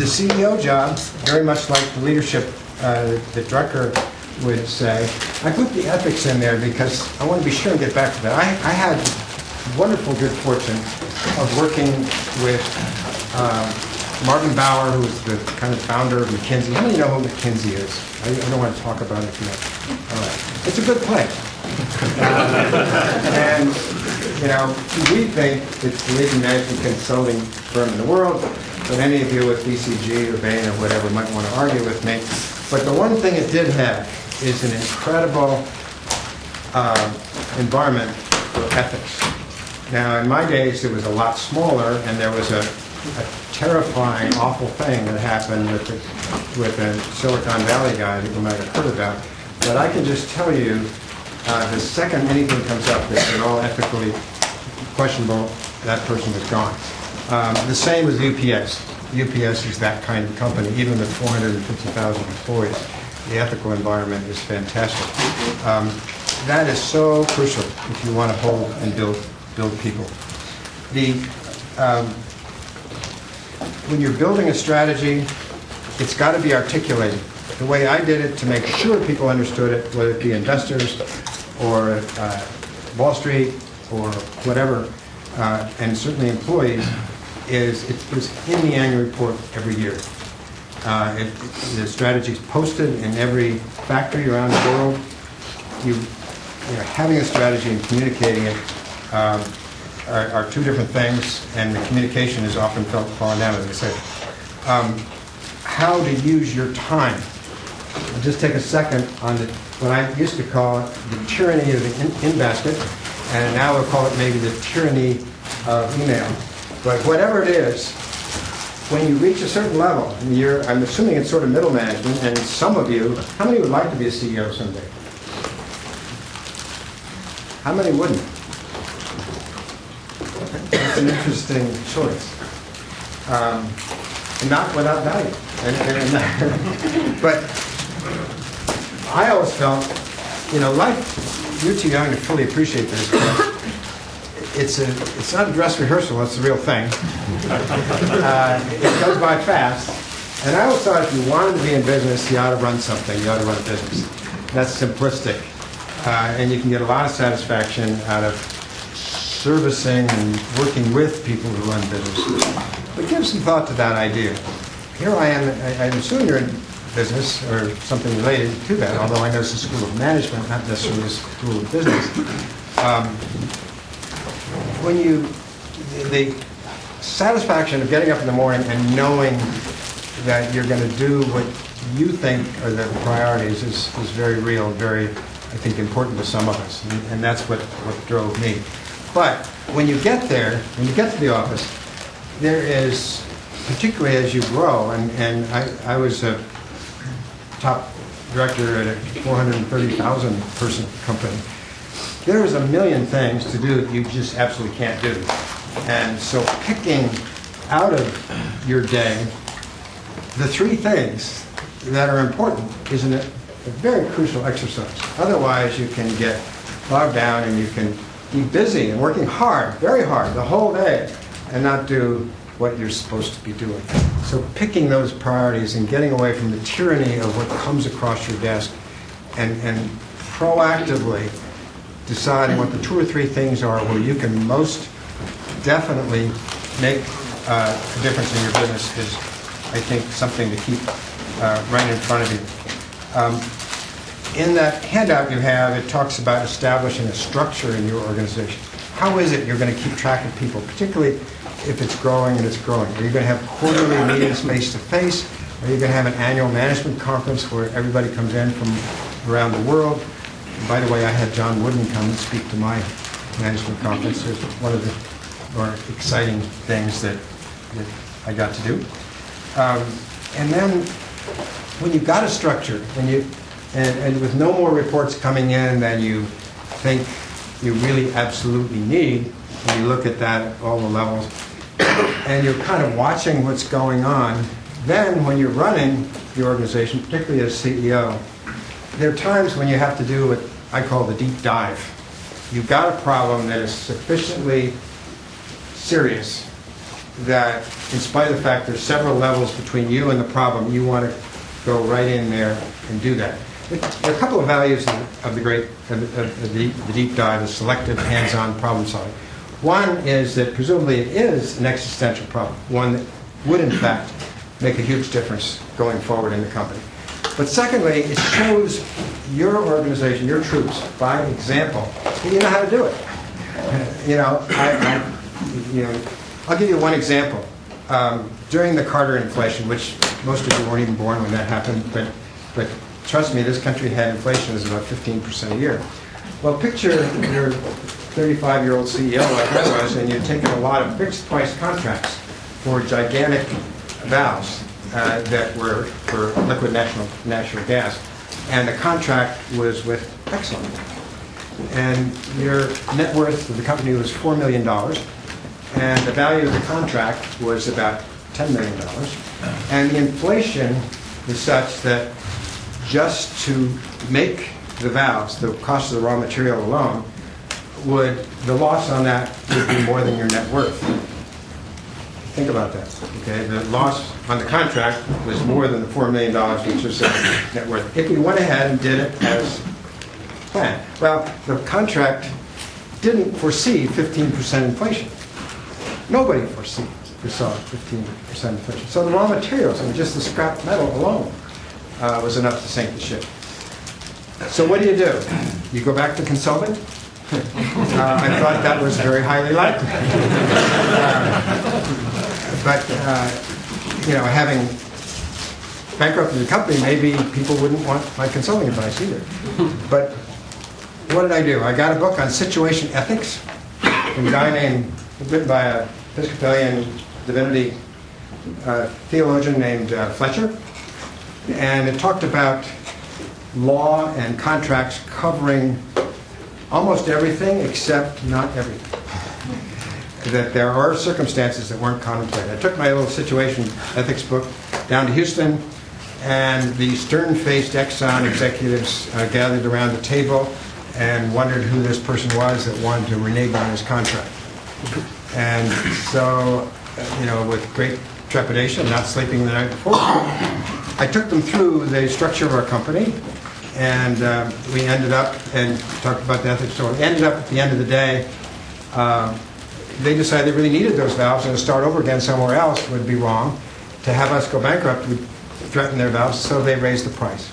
The CEO job, very much like the leadership that Drucker would say, I put the ethics in there because I want to be sure and get back to that. I had wonderful good fortune of working with Marvin Bower, who was the kind of founder of McKinsey. How many know who McKinsey is? I don't want to talk about it if you know. All right. It's a good place. And, you know, we think it's the leading management consulting firm in the world, but any of you with BCG or Bain or whatever might want to argue with me. But the one thing it did have is an incredible environment for ethics. Now, in my days, it was a lot smaller, and there was a terrifying, awful thing that happened with a Silicon Valley guy that you might have heard about. But I can just tell you, the second anything comes up that's at all ethically questionable, that person is gone. The same with UPS. UPS is that kind of company, even with 450,000 employees. The ethical environment is fantastic. That is so crucial if you want to hold and build people. When you're building a strategy, it's got to be articulated. The way I did it to make sure people understood it, whether it be investors or Wall Street or whatever, and certainly employees, is it was in the annual report every year. The strategy is posted in every factory around the world. Having a strategy and communicating it are two different things, and the communication is often fallen down, as I said. How to use your time. I'll just take a second on what I used to call the tyranny of the in-basket, and now we'll call it maybe the tyranny of email. But whatever it is, when you reach a certain level, and I'm assuming it's sort of middle management, and some of you, how many would like to be a CEO someday? How many wouldn't? It's an interesting choice. And not without value. But I always felt, life, you're too young to fully appreciate this, but it's not a dress rehearsal, it's the real thing. It goes by fast. And I always thought if you wanted to be in business, you ought to run something, you ought to run a business. That's simplistic. And you can get a lot of satisfaction out of servicing and working with people who run businesses. But give some thought to that idea. Here I am, I'm assuming you're in business or something related to that, although I know it's a school of management, not necessarily a school of business. The satisfaction of getting up in the morning and knowing that you're going to do what you think are the priorities is very real, very, I think, important to some of us, and that's what drove me. But when you get there, when you get to the office, there is, particularly as you grow, and I was a top director at a 430,000 person company, there is a million things to do that you just absolutely can't do. And so picking out of your day the three things that are important is a very crucial exercise. Otherwise, you can get bogged down and you can be busy and working hard, very hard, the whole day, and not do what you're supposed to be doing. So picking those priorities and getting away from the tyranny of what comes across your desk and proactively deciding what the two or three things are where you can most definitely make a difference in your business is, I think, something to keep right in front of you. In that handout you have, it talks about establishing a structure in your organization. How is it you're going to keep track of people, particularly if it's growing and it's growing? Are you going to have quarterly meetings face-to-face? Are you going to have an annual management conference where everybody comes in from around the world? And by the way, I had John Wooden come and speak to my management conference. It's one of the more exciting things that I got to do. And then when you've got a structure and with no more reports coming in than you think you really absolutely need, and you look at that at all the levels, and you're kind of watching what's going on, then when you're running the organization, particularly as CEO, there are times when you have to do what I call the deep dive. You've got a problem that is sufficiently serious that in spite of the fact there's several levels between you and the problem, you want to go right in there and do that. There are a couple of values of the deep dive, the selective hands-on problem solving. One is that presumably it is an existential problem, one that would in fact make a huge difference going forward in the company. But secondly, it shows your organization, your troops, by example, that you know how to do it. I'll give you one example. During the Carter inflation, which most of you weren't even born when that happened, but trust me, this country had inflation of about 15% a year. Well, picture your 35-year-old CEO like I was, and you'd taken a lot of fixed-price contracts for gigantic valves that were for liquid natural gas, and the contract was with Exxon. And your net worth of the company was $4 million, and the value of the contract was about $10 million. And the inflation was such that just to make the valves, the cost of the raw material alone, the loss on that would be more than your net worth. Think about that. Okay, the loss on the contract was more than the $4 million, which was net worth. If we went ahead and did it as planned, well, the contract didn't foresee 15% inflation. Nobody foresaw 15% inflation. So the raw materials, and just the scrap metal alone, was enough to sink the ship. So what do? You go back to consulting? I thought that was very highly likely. Having bankrupted the company, maybe people wouldn't want my consulting advice either. But what did I do? I got a book on situation ethics from a guy written by a Episcopalian divinity theologian named Fletcher. And it talked about law and contracts covering almost everything except not everything. That there are circumstances that weren't contemplated. I took my little situation ethics book down to Houston, and the stern-faced Exxon executives gathered around the table and wondered who this person was that wanted to renege on his contract. And so, with great trepidation, not sleeping the night before, I took them through the structure of our company, and we ended up, and talked about the ethics, so we ended up at the end of the day, they decided they really needed those valves, and to start over again somewhere else would be wrong. To have us go bankrupt would threaten their valves, so they raised the price.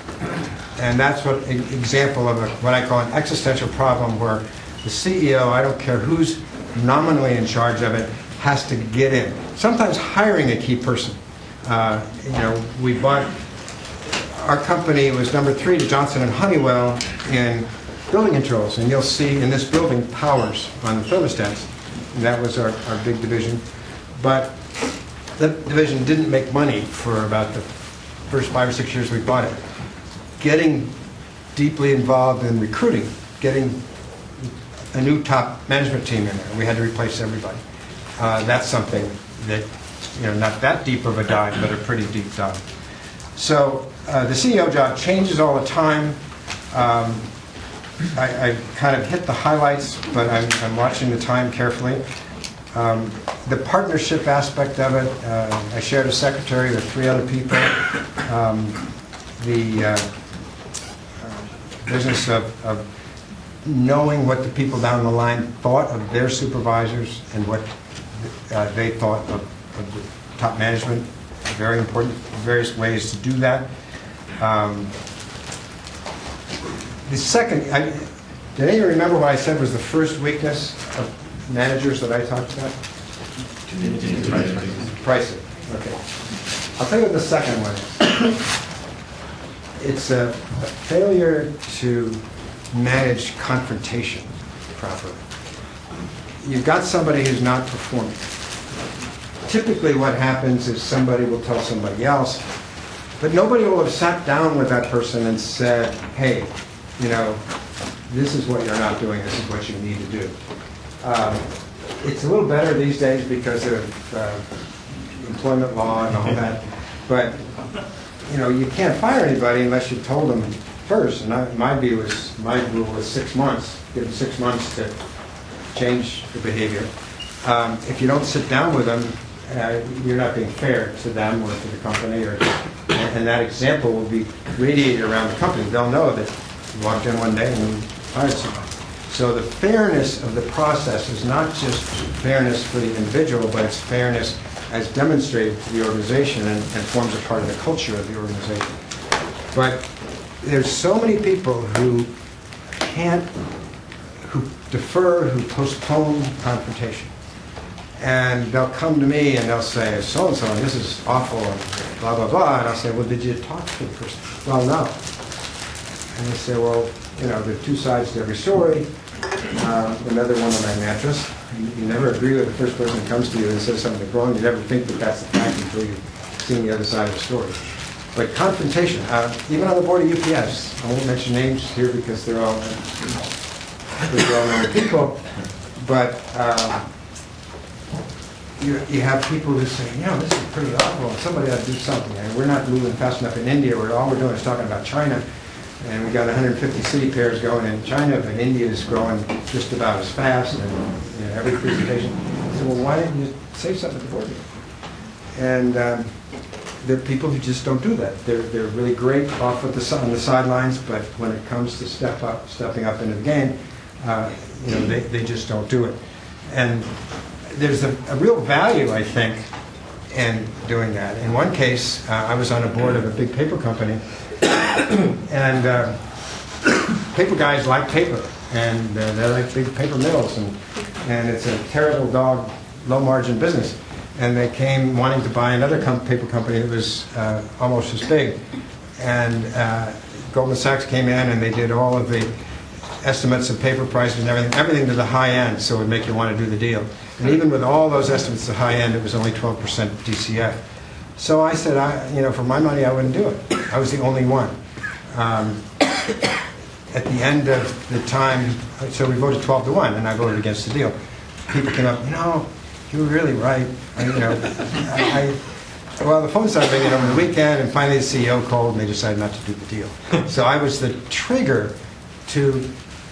And that's an example of what I call an existential problem, where the CEO, I don't care who's nominally in charge of it, has to get in. Sometimes hiring a key person. We bought, our company was number 3 to Johnson & Honeywell in building controls, and you'll see in this building powers on the thermostats. And that was our big division. But that division didn't make money for about the first 5 or 6 years we bought it. Getting deeply involved in recruiting, getting a new top management team in there. We had to replace everybody. That's something that, not that deep of a dive, but a pretty deep dive. So the CEO job changes all the time. I kind of hit the highlights, but I'm watching the time carefully. The partnership aspect of it, I shared a secretary with 3 other people. The business of knowing what the people down the line thought of their supervisors and what they thought of the top management. Very important, various ways to do that. The second, did anyone remember what I said was the first weakness of managers that I talked about? Pricing. Okay. I'll tell you what the second one is. It's a failure to manage confrontation properly. You've got somebody who's not performing. Typically what happens is somebody will tell somebody else, but nobody will have sat down with that person and said, hey, this is what you're not doing, this is what you need to do. It's a little better these days because of employment law and all that, but you can't fire anybody unless you told them first. And my rule was 6 months. Give them 6 months to change the behavior. If you don't sit down with them you're not being fair to them or to the company, and that example will be radiated around the company. They'll know that you walked in one day and you hired someone. So the fairness of the process is not just fairness for the individual, but it's fairness as demonstrated to the organization and forms a part of the culture of the organization. But there's so many people who defer, who postpone confrontation. And they'll come to me and they'll say, so-and-so, and this is awful, and blah, blah, blah. And I'll say, well, did you talk to the person? Well, no. And they say, well, there are two sides to every story. Another one on my mattress. You never agree with the first person that comes to you and says something wrong. You never think that that's the fact until you've seen the other side of the story. But confrontation, even on the board of UPS, I won't mention names here because they're all well-known people, but you have people who say, this is pretty awful, somebody ought to do something. And we're not moving fast enough in India, where all we're doing is talking about China. And we got 150 city pairs going in China, but India is growing just about as fast, and every presentation. I said, well, why didn't you say something at the board meeting? And there are people who just don't do that. They're really great off on the sidelines, but when it comes to stepping up into the game, they just don't do it. And there's a real value, I think, in doing that. In one case, I was on a board of a big paper company, and paper guys like paper, and they like big paper mills, and it's a terrible dog, low-margin business. And they came wanting to buy another paper company that was almost as big. And Goldman Sachs came in and they did all of the estimates of paper prices and everything to the high end, so it would make you want to do the deal. And even with all those estimates to the high end, it was only 12% DCF. So I said, for my money, I wouldn't do it. I was the only one. At the end of the time, so we voted 12-1, and I voted against the deal. People came up, you were really right. Well, the phone started ringing over the weekend, and finally the CEO called, and they decided not to do the deal. So I was the trigger to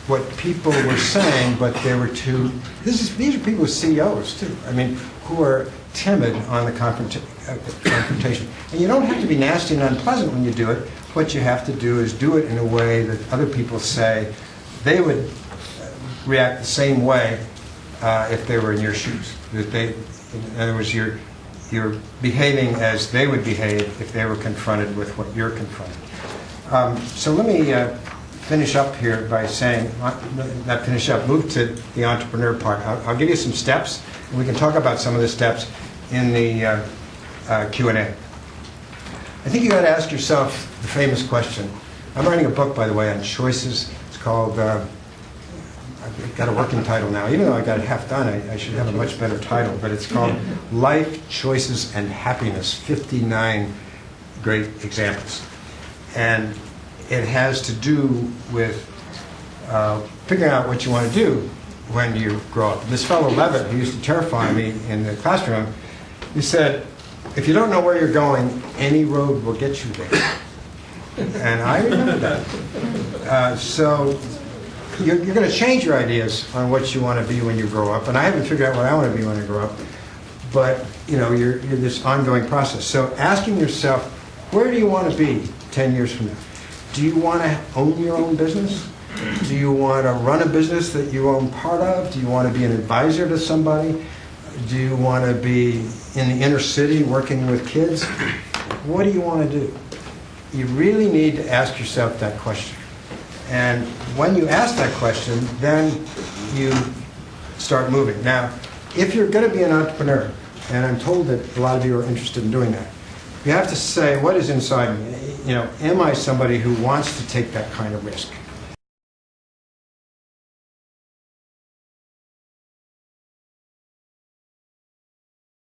what people were saying, but there were these are people with CEOs, too, who are timid on the confrontation. And you don't have to be nasty and unpleasant when you do it. What you have to do is do it in a way that other people say they would react the same way if they were in your shoes. In other words, you're behaving as they would behave if they were confronted with what you're confronted. So let me finish up here by saying, not finish up, move to the entrepreneur part. I'll give you some steps, and we can talk about some of the steps in the Q&A. I think you got to ask yourself the famous question. I'm writing a book, by the way, on choices. It's called, I've got a working title now. Even though I got it half done, I should have a much better title. But it's called Life, Choices, and Happiness, 59 Great Examples. And it has to do with figuring out what you want to do when you grow up. And this fellow Levitt, who used to terrify me in the classroom, he said, if you don't know where you're going, any road will get you there. And I remember that. So you're going to change your ideas on what you want to be when you grow up. And I haven't figured out what I want to be when I grow up. But, you're this ongoing process. So asking yourself, where do you want to be 10 years from now? Do you want to own your own business? Do you want to run a business that you own part of? Do you want to be an advisor to somebody? Do you want to be in the inner city working with kids? What do you want to do? You really need to ask yourself that question. And when you ask that question, then you start moving. Now, if you're going to be an entrepreneur, and I'm told that a lot of you are interested in doing that, you have to say, what is inside me? Am I somebody who wants to take that kind of risk?